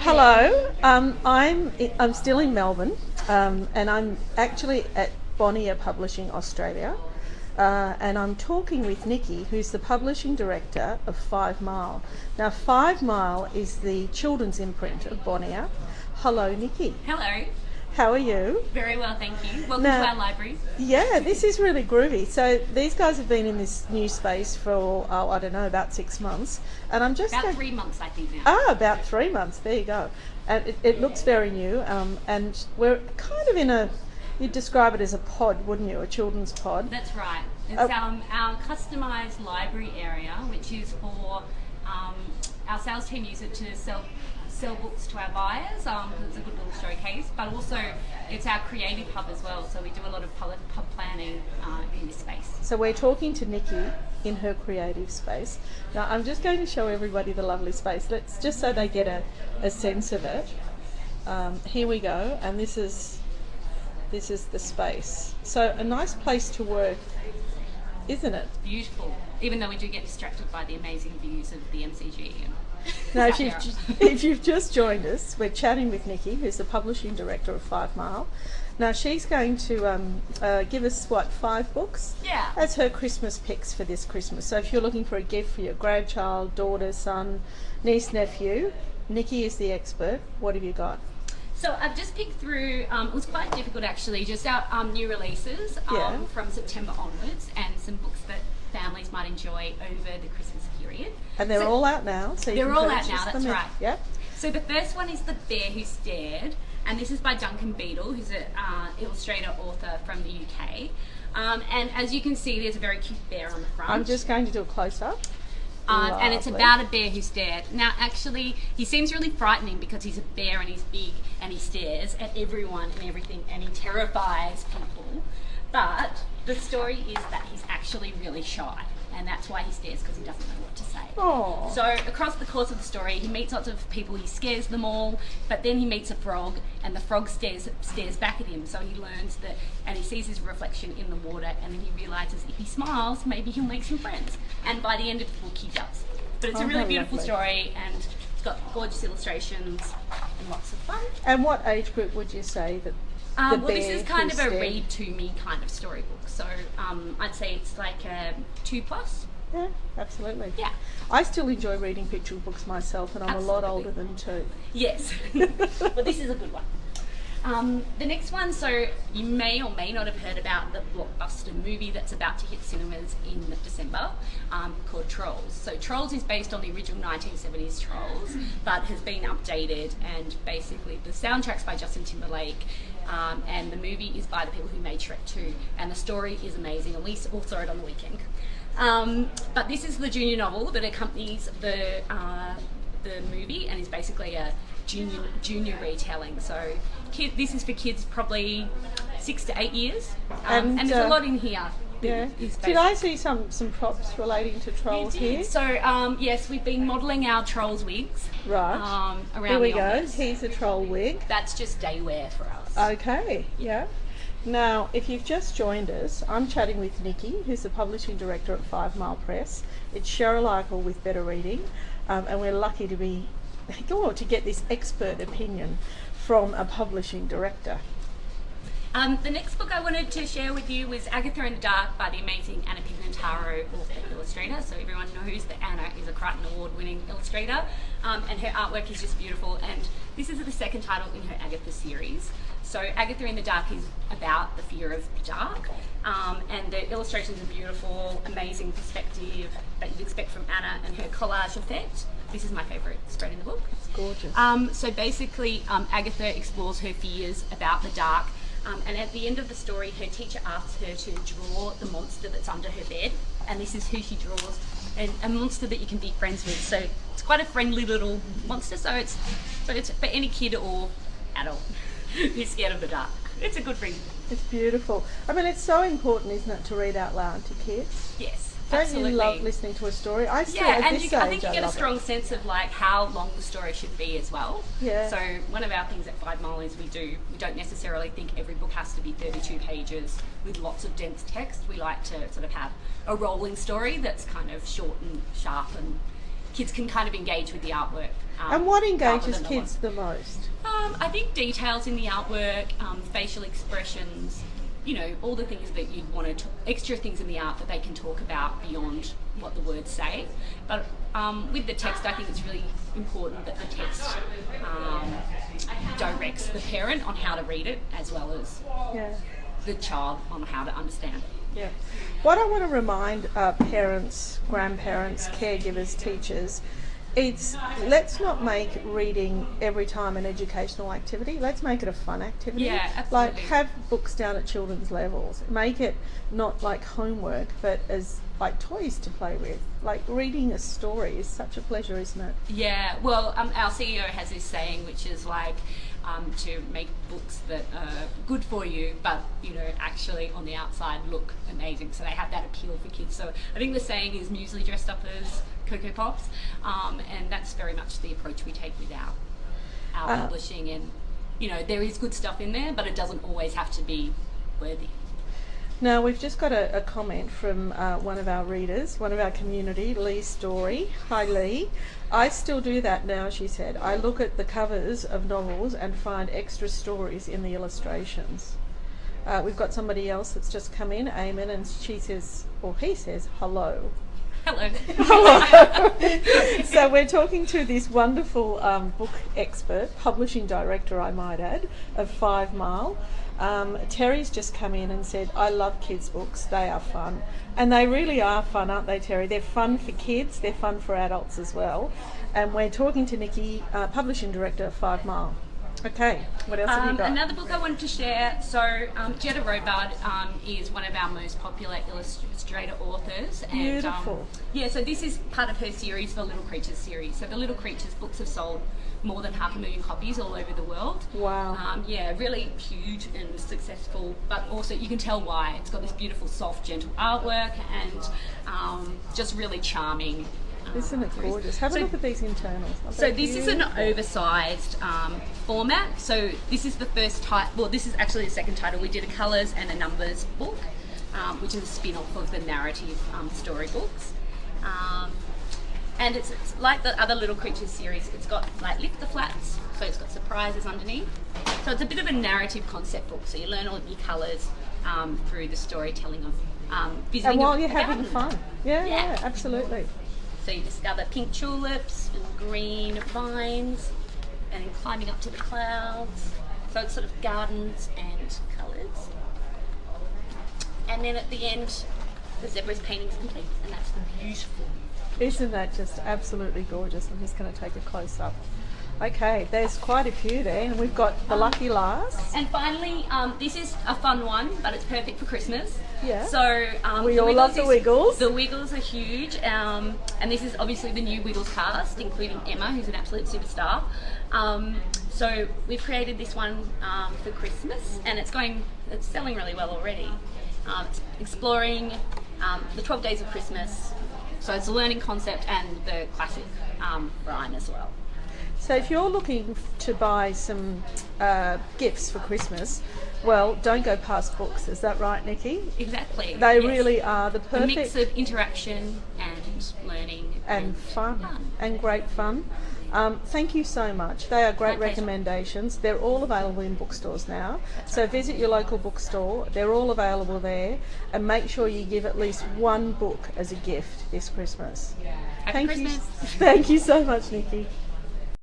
Hello, I'm still in Melbourne, and I'm actually at Bonnier Publishing Australia, and I'm talking with Niki, who's the publishing director of 5 Mile. Now, 5 Mile is the children's imprint of Bonnier. Hello, Niki. Hello. How are you? Very well, thank you. Welcome to our library. Yeah, this is really groovy. So these guys have been in this new space for, I don't know, about 6 months. And I'm just... About 3 months, I think now. About 3 months. There you go. And it looks very new. And we're kind of in a... You'd describe it as a pod, wouldn't you? A children's pod. That's right. It's our customised library area, which is for... our sales team use it to sell books to our buyers because it's a good little showcase, but also it's our creative hub as well, so we do a lot of pub planning in this space. So we're talking to Niki in her creative space. Now I'm just going to show everybody the lovely space. Let's just so they get a sense of it. Here we go, and this is the space. So a nice place to work, isn't it? Beautiful, even though we do get distracted by the amazing views of the MCG. Now, if you've just joined us, we're chatting with Niki, who's the publishing director of 5 Mile. Now, she's going to give us, 5 books? Yeah. As her Christmas picks for this Christmas. So if you're looking for a gift for your grandchild, daughter, son, niece, nephew, Niki is the expert. What have you got? So I've just picked through, it was quite difficult actually, just our new releases from September onwards, and some books that families might enjoy over the Christmas period. And they're all out now, so you they're can all out now, purchase that's them. right. Yep. So the first one is The Bear Who Stared, and this is by Duncan Beadle, who's an illustrator author from the UK. And as you can see, there's a very cute bear on the front. I'm just going to do a close-up. And it's about a bear who stared. Now, actually, he seems really frightening because he's a bear and he's big and he stares at everyone and everything and he terrifies people. But the story is that he's actually really shy, and that's why he stares, because he doesn't know what to say. Aww. So across the course of the story, he meets lots of people, he scares them all, but then he meets a frog, and the frog stares back at him. So he learns that, and he sees his reflection in the water, and then he realises if he smiles, maybe he'll make some friends. And by the end of the book, he does. But it's a really beautiful story, and it's got gorgeous illustrations and lots of fun. And what age group would you say that? Well, this is kind of a read to me kind of storybook, so I'd say it's like a 2+. Yeah, absolutely. Yeah. I still enjoy reading picture books myself, and I'm a lot older than 2. Yes. Well, this is a good one. The next one, so you may or may not have heard about the blockbuster movie that's about to hit cinemas in December, called Trolls. So Trolls is based on the original 1970s Trolls, but has been updated, and basically the soundtrack's by Justin Timberlake, and the movie is by the people who made Shrek 2, and the story is amazing, and we all saw it on the weekend. But this is the junior novel that accompanies the movie, and is basically a junior retelling. So this is for kids probably 6 to 8 years, and there's a lot in here. Yeah. Did I see some props relating to Trolls here? So yes, we've been modelling our Trolls wigs. Right. Around here we the go. office. Here's a troll wig. That's just day wear for us. Okay. Yeah. Now, if you've just joined us, I'm chatting with Niki, who's the publishing director at 5 Mile Press. It's Cheryl Eichel with Better Reading, and we're lucky to get this expert opinion from a publishing director. The next book I wanted to share with you was Agatha in the Dark by the amazing Anna Pignataro, author illustrator. So everyone knows that Anna is a Crichton Award-winning illustrator, and her artwork is just beautiful. And this is the second title in her Agatha series. So Agatha in the Dark is about the fear of the dark, and the illustrations are beautiful, amazing perspective that you'd expect from Anna, and her collage effect. This is my favourite spread in the book. It's gorgeous. So basically, Agatha explores her fears about the dark. And at the end of the story, her teacher asks her to draw the monster that's under her bed, and this is who she draws, and a monster that you can be friends with. So it's quite a friendly little monster. So it's for any kid or adult who's scared of the dark. It's a good read. It's beautiful. I mean, it's so important, isn't it, to read out loud to kids? Yes. Don't Absolutely. you love listening to a story? I still, yeah, at and this I age, think you get a strong sense of like how long the story should be as well. Yeah. So one of our things at 5 Mile is we don't necessarily think every book has to be 32 pages with lots of dense text. We like to sort of have a rolling story that's kind of short and sharp and kids can kind of engage with the artwork. And what rather engages than the kids the most? I think details in the artwork, facial expressions, you know, all the things that you'd want to, extra things in the art that they can talk about beyond what the words say. But with the text, I think it's really important that the text directs the parent on how to read it, as well as the child on how to understand. Yeah. What I want to remind parents, grandparents, caregivers, teachers, it's let's not make reading every time an educational activity. Let's make it a fun activity. Yeah, absolutely. Like have books down at children's levels. Make it not like homework, but as like toys to play with. Like reading a story is such a pleasure, isn't it? Yeah. Well, our CEO has this saying, which is like to make books that are good for you, but you know, actually on the outside look amazing. So they have that appeal for kids. So I think the saying is muesli dressed up as Cocoa Pops, and that's very much the approach we take with our publishing. And you know, there is good stuff in there, but it doesn't always have to be worthy. Now we've just got a comment from one of our readers, one of our community, Lee Story. Hi Lee. I still do that now, she said. I look at the covers of novels and find extra stories in the illustrations. We've got somebody else that's just come in, Eamon, and she says, or he says, hello. Hello. Hello. So we're talking to this wonderful book expert, publishing director, I might add, of 5 Mile. Terry's just come in and said, I love kids' books, they are fun. And they really are fun, aren't they, Terry? They're fun for kids, they're fun for adults as well. And we're talking to Niki, publishing director of 5 Mile. Okay, what else have you got? Another book I wanted to share. So Jetta Robard is one of our most popular illustrator authors. And, Beautiful. Yeah, so this is part of her series, the Little Creatures series. So the Little Creatures books have sold more than 500,000 copies all over the world. Wow. Yeah, really huge and successful, but also you can tell why. It's got this beautiful, soft, gentle artwork and just really charming. Isn't it gorgeous? Have a look at these internals. So this is an oversized format. So this is the first title. Well, this is actually the second title. We did a colours and a numbers book, which is a spin-off of the narrative storybooks. And it's like the other Little Creatures series. It's got like lift the flats, so it's got surprises underneath. So it's a bit of a narrative concept book. So you learn all your colours through the storytelling of visiting. And while you're a having garden. fun. Yeah, absolutely. So you discover pink tulips and green vines and then climbing up to the clouds. So it's sort of gardens and colours. And then at the end, the zebra's painting's complete, and that's beautiful. Isn't that just absolutely gorgeous? I'm just going to take a close up. Okay, there's quite a few there, and we've got the Lucky Last. And finally, this is a fun one, but it's perfect for Christmas. Yeah. So we all love the Wiggles. The Wiggles are huge, and this is obviously the new Wiggles cast, including Emma, who's an absolute superstar. So we've created this one for Christmas, and it's selling really well already. It's exploring the 12 days of Christmas. So it's a learning concept and the classic rhyme as well. So if you're looking to buy some gifts for Christmas, well, don't go past books. Is that right, Niki? Exactly. They really are the perfect... A mix of interaction and learning. And fun. And great fun. Thank you so much. They are great recommendations. They're all available in bookstores now. So visit your local bookstore. They're all available there. And make sure you give at least one book as a gift this Christmas. Happy Christmas. Thank you so much, Niki.